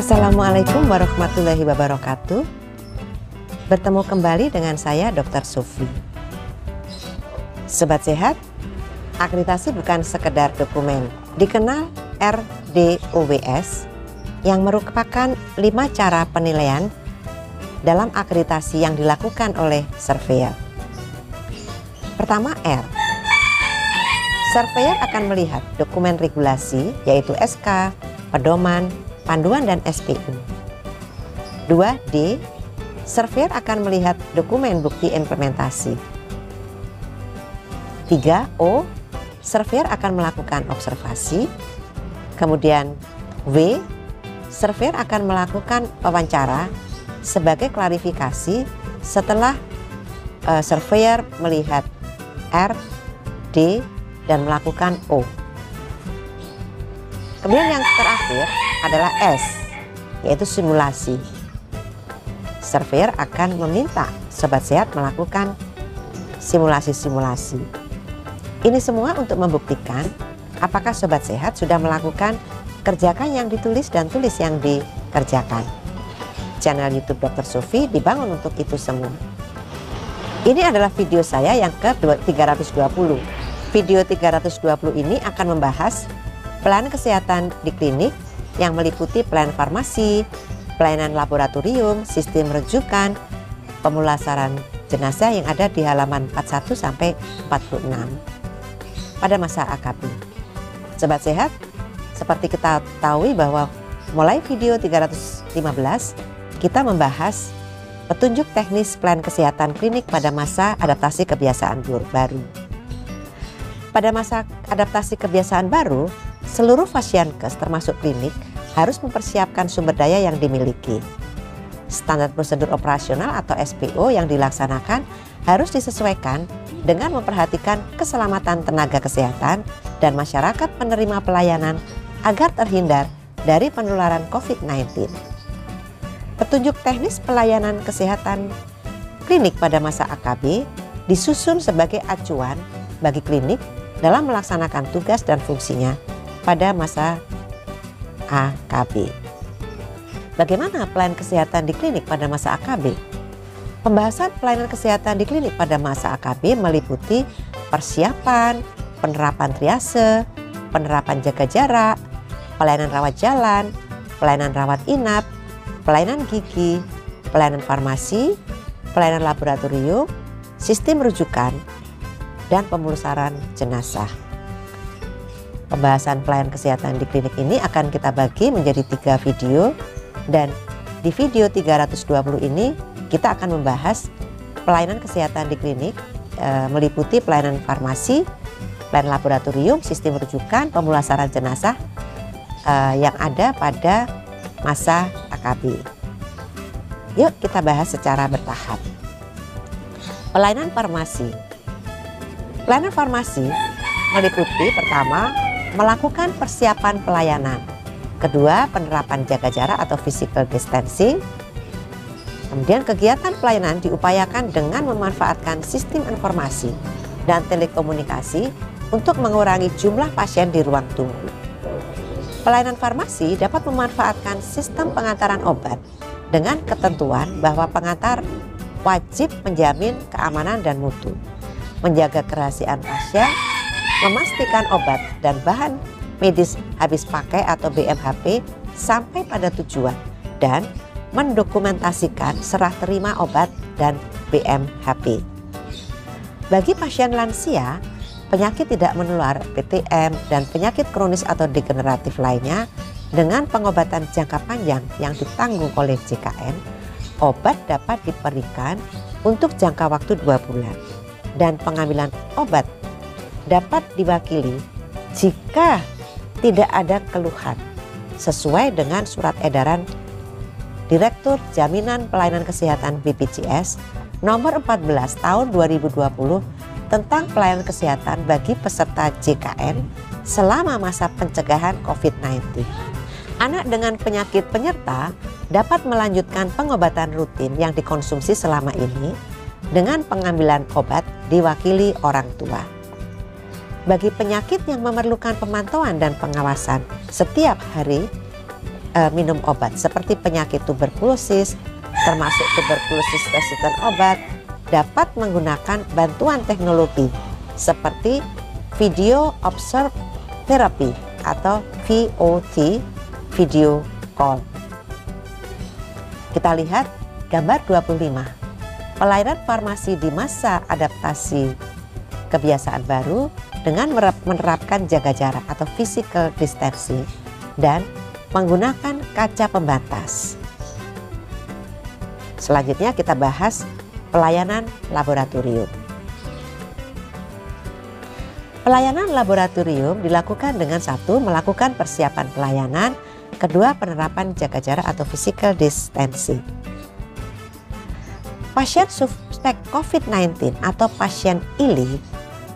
Assalamualaikum warahmatullahi wabarakatuh. Bertemu kembali dengan saya Dr. Sufi. Sobat sehat, akreditasi bukan sekedar dokumen, dikenal RDOWS yang merupakan 5 cara penilaian dalam akreditasi yang dilakukan oleh surveyor. Pertama, R. Surveyor akan melihat dokumen regulasi yaitu SK, pedoman, panduan dan SPU. 2D, surveyor akan melihat dokumen bukti implementasi. 3O, surveyor akan melakukan observasi. Kemudian W, surveyor akan melakukan wawancara sebagai klarifikasi setelah surveyor melihat R, D, dan melakukan O. Kemudian yang terakhir adalah S, yaitu simulasi. Surveyor akan meminta sobat sehat melakukan simulasi-simulasi. Ini semua untuk membuktikan apakah sobat sehat sudah melakukan kerjakan yang ditulis dan tulis yang dikerjakan. Channel YouTube Dr. Sufi dibangun untuk itu semua. Ini adalah video saya yang ke-320. Video 320 ini akan membahas pelayanan kesehatan di klinik yang meliputi pelayanan farmasi, pelayanan laboratorium, sistem rujukan, pemulasaran jenazah yang ada di halaman 41 sampai 46 pada masa AKB. Sobat sehat, seperti kita tahu bahwa mulai video 315 kita membahas petunjuk teknis pelayanan kesehatan klinik pada masa adaptasi kebiasaan baru. Pada masa adaptasi kebiasaan baru, seluruh Fasiankes termasuk klinik harus mempersiapkan sumber daya yang dimiliki. Standar prosedur operasional atau SPO yang dilaksanakan harus disesuaikan dengan memperhatikan keselamatan tenaga kesehatan dan masyarakat penerima pelayanan agar terhindar dari penularan COVID-19. Petunjuk teknis pelayanan kesehatan klinik pada masa AKB disusun sebagai acuan bagi klinik dalam melaksanakan tugas dan fungsinya pada masa AKB. Bagaimana pelayanan kesehatan di klinik pada masa AKB? Pembahasan pelayanan kesehatan di klinik pada masa AKB meliputi persiapan, penerapan triase, penerapan jaga jarak, pelayanan rawat jalan, pelayanan rawat inap, pelayanan gigi, pelayanan farmasi, pelayanan laboratorium, sistem rujukan, dan pemulasaran jenazah. Pembahasan pelayanan kesehatan di klinik ini akan kita bagi menjadi 3 video, dan di video 320 ini kita akan membahas pelayanan kesehatan di klinik meliputi pelayanan farmasi, pelayanan laboratorium, sistem rujukan, pemulasaran jenazah yang ada pada masa AKB. Yuk kita bahas secara bertahap. Pelayanan farmasi. Pelayanan farmasi meliputi pertama, melakukan persiapan pelayanan. Kedua, penerapan jaga jarak atau physical distancing. Kemudian kegiatan pelayanan diupayakan dengan memanfaatkan sistem informasi dan telekomunikasi untuk mengurangi jumlah pasien di ruang tunggu. Pelayanan farmasi dapat memanfaatkan sistem pengantaran obat dengan ketentuan bahwa pengantar wajib menjamin keamanan dan mutu, menjaga kerahasiaan pasien, memastikan obat dan bahan medis habis pakai atau BMHP sampai pada tujuan, dan mendokumentasikan serah terima obat dan BMHP. Bagi pasien lansia, penyakit tidak menular PTM dan penyakit kronis atau degeneratif lainnya dengan pengobatan jangka panjang yang ditanggung oleh JKN, obat dapat diberikan untuk jangka waktu 2 bulan. Dan pengambilan obat dapat diwakili jika tidak ada keluhan sesuai dengan surat edaran Direktur Jaminan Pelayanan Kesehatan BPJS nomor 14 tahun 2020 tentang pelayanan kesehatan bagi peserta JKN selama masa pencegahan COVID-19. Anak dengan penyakit penyerta dapat melanjutkan pengobatan rutin yang dikonsumsi selama ini dengan pengambilan obat diwakili orang tua. Bagi penyakit yang memerlukan pemantauan dan pengawasan setiap hari minum obat seperti penyakit tuberkulosis, termasuk tuberkulosis resisten obat, dapat menggunakan bantuan teknologi seperti Video Observed Therapy atau VOT, video call. Kita lihat gambar 25. Pelayanan farmasi di masa adaptasi kebiasaan baru dengan menerapkan jaga jarak atau physical distancing dan menggunakan kaca pembatas. Selanjutnya kita bahas pelayanan laboratorium. Pelayanan laboratorium dilakukan dengan satu, melakukan persiapan pelayanan, kedua, penerapan jaga jarak atau physical distancing. Pasien suspek COVID-19 atau pasien ILI,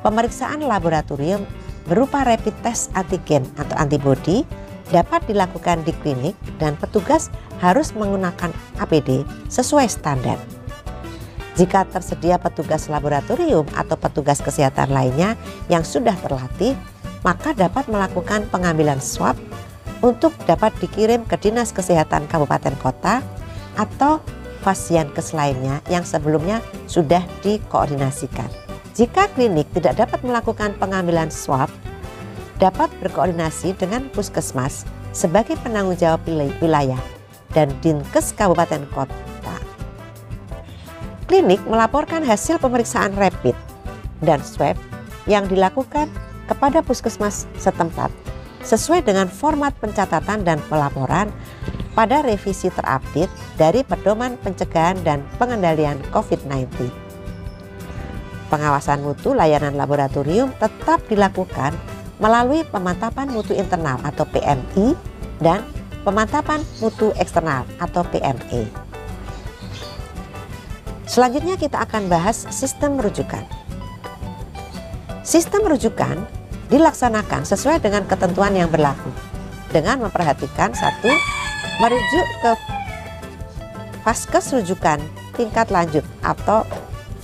pemeriksaan laboratorium berupa rapid test antigen atau antibodi dapat dilakukan di klinik dan petugas harus menggunakan APD sesuai standar. Jika tersedia petugas laboratorium atau petugas kesehatan lainnya yang sudah terlatih, maka dapat melakukan pengambilan swab untuk dapat dikirim ke Dinas Kesehatan Kabupaten Kota atau Fasiankes lainnya yang sebelumnya sudah dikoordinasikan. Jika klinik tidak dapat melakukan pengambilan swab, dapat berkoordinasi dengan Puskesmas sebagai penanggung jawab wilayah dan Dinkes Kabupaten Kota. Klinik melaporkan hasil pemeriksaan rapid dan swab yang dilakukan kepada Puskesmas setempat sesuai dengan format pencatatan dan pelaporan pada revisi terupdate dari Pedoman Pencegahan dan Pengendalian COVID-19. Pengawasan mutu layanan laboratorium tetap dilakukan melalui pemantapan mutu internal atau PMI dan pemantapan mutu eksternal atau PME. Selanjutnya kita akan bahas sistem rujukan. Sistem rujukan dilaksanakan sesuai dengan ketentuan yang berlaku dengan memperhatikan satu, merujuk ke Vaskes rujukan tingkat lanjut atau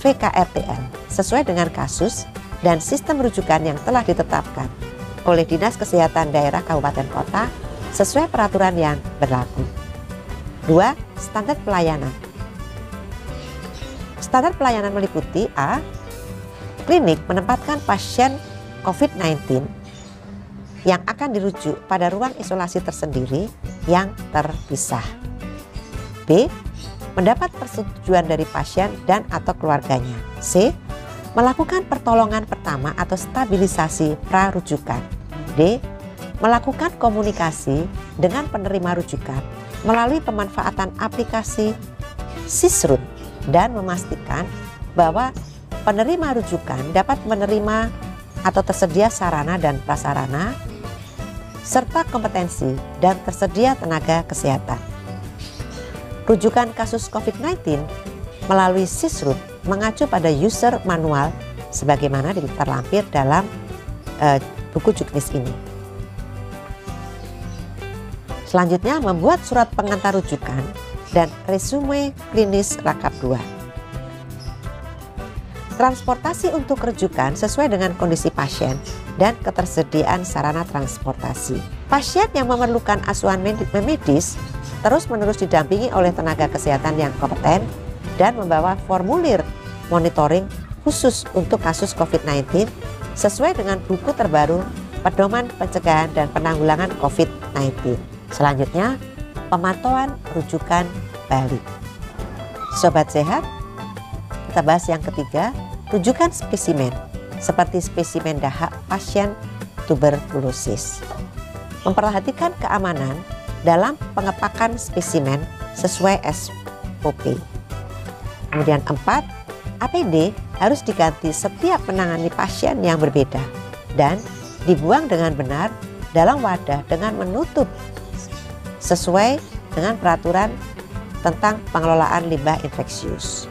VKRTL sesuai dengan kasus dan sistem rujukan yang telah ditetapkan oleh Dinas Kesehatan Daerah Kabupaten Kota sesuai peraturan yang berlaku. 2. Standar pelayanan. Standar pelayanan meliputi A. Klinik menempatkan pasien COVID-19 yang akan dirujuk pada ruang isolasi tersendiri yang terpisah. B. Mendapat persetujuan dari pasien dan atau keluarganya. C. Melakukan pertolongan pertama atau stabilisasi prarujukan. D. Melakukan komunikasi dengan penerima rujukan melalui pemanfaatan aplikasi Sisrut dan memastikan bahwa penerima rujukan dapat menerima atau tersedia sarana dan prasarana serta kompetensi dan tersedia tenaga kesehatan. Rujukan kasus COVID-19 melalui Sisrut mengacu pada user manual sebagaimana terlampir dalam buku juknis ini. Selanjutnya membuat surat pengantar rujukan dan resume klinis Rakap 2. Transportasi untuk rujukan sesuai dengan kondisi pasien dan ketersediaan sarana transportasi. Pasien yang memerlukan asuhan medis terus-menerus didampingi oleh tenaga kesehatan yang kompeten dan membawa formulir monitoring khusus untuk kasus COVID-19 sesuai dengan buku terbaru Pedoman Pencegahan dan Penanggulangan COVID-19. Selanjutnya, pemantauan rujukan balik. Sobat sehat, kita bahas yang ketiga, rujukan spesimen seperti spesimen dahak pasien tuberkulosis. Memperhatikan keamanan dalam pengepakan spesimen sesuai SOP. Kemudian 4, APD harus diganti setiap menangani pasien yang berbeda dan dibuang dengan benar dalam wadah dengan menutup sesuai dengan peraturan tentang pengelolaan limbah infeksius.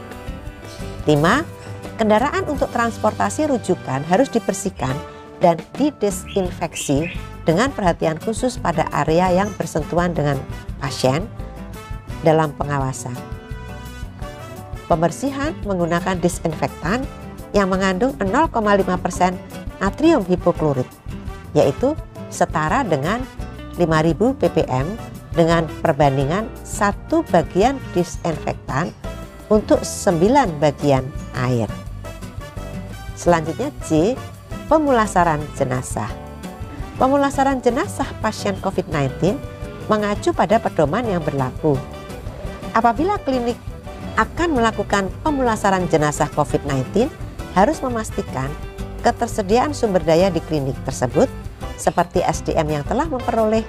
5. Kendaraan untuk transportasi rujukan harus dibersihkan dan didesinfeksi dengan perhatian khusus pada area yang bersentuhan dengan pasien dalam pengawasan. Pembersihan menggunakan disinfektan yang mengandung 0,5% natrium hipoklorit, yaitu setara dengan 5000 ppm dengan perbandingan 1 bagian disinfektan untuk 9 bagian air. Selanjutnya C, pemulasaran jenazah. Pemulasaran jenazah pasien COVID-19 mengacu pada pedoman yang berlaku. Apabila klinik akan melakukan pemulasaran jenazah COVID-19, harus memastikan ketersediaan sumber daya di klinik tersebut seperti SDM yang telah memperoleh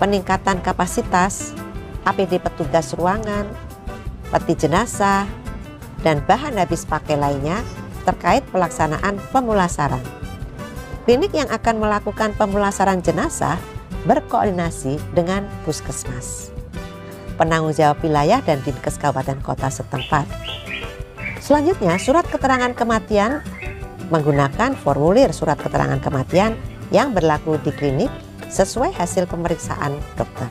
peningkatan kapasitas, APD petugas ruangan, peti jenazah, dan bahan habis pakai lainnya terkait pelaksanaan pemulasaran. Klinik yang akan melakukan pemulasaran jenazah berkoordinasi dengan puskesmas, penanggung jawab wilayah dan dinkes kabupaten kota setempat. Selanjutnya, surat keterangan kematian menggunakan formulir surat keterangan kematian yang berlaku di klinik sesuai hasil pemeriksaan dokter.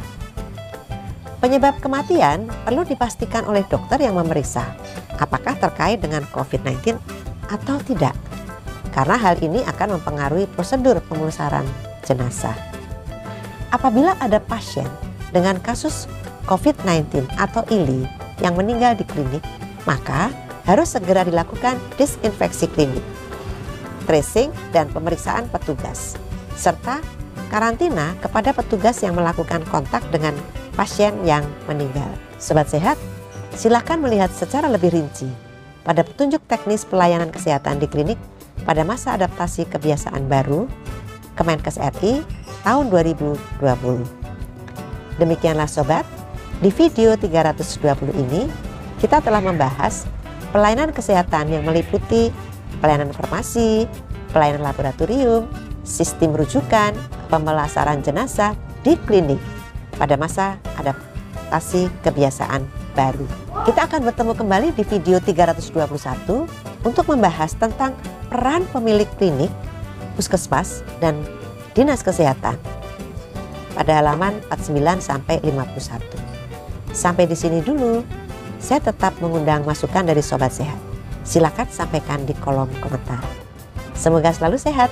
Penyebab kematian perlu dipastikan oleh dokter yang memeriksa apakah terkait dengan COVID-19 atau tidak, karena hal ini akan mempengaruhi prosedur pemulasaran jenazah. Apabila ada pasien dengan kasus COVID-19 atau ILI yang meninggal di klinik, maka harus segera dilakukan disinfeksi klinik, tracing dan pemeriksaan petugas, serta karantina kepada petugas yang melakukan kontak dengan pasien yang meninggal. Sobat sehat, silakan melihat secara lebih rinci pada petunjuk teknis pelayanan kesehatan di klinik pada masa adaptasi kebiasaan baru Kemenkes RI tahun 2020. Demikianlah sobat, di video 320 ini kita telah membahas pelayanan kesehatan yang meliputi pelayanan farmasi, pelayanan laboratorium, sistem rujukan, pemulasaran jenazah di klinik pada masa adaptasi kebiasaan baru. Kita akan bertemu kembali di video 321 untuk membahas tentang peran pemilik klinik, puskesmas, dan dinas kesehatan pada halaman 49 sampai 51. Sampai di sini dulu. Saya tetap mengundang masukan dari sobat sehat. Silakan sampaikan di kolom komentar. Semoga selalu sehat.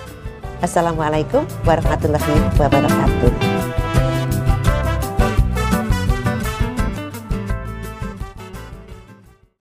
Assalamualaikum warahmatullahi wabarakatuh.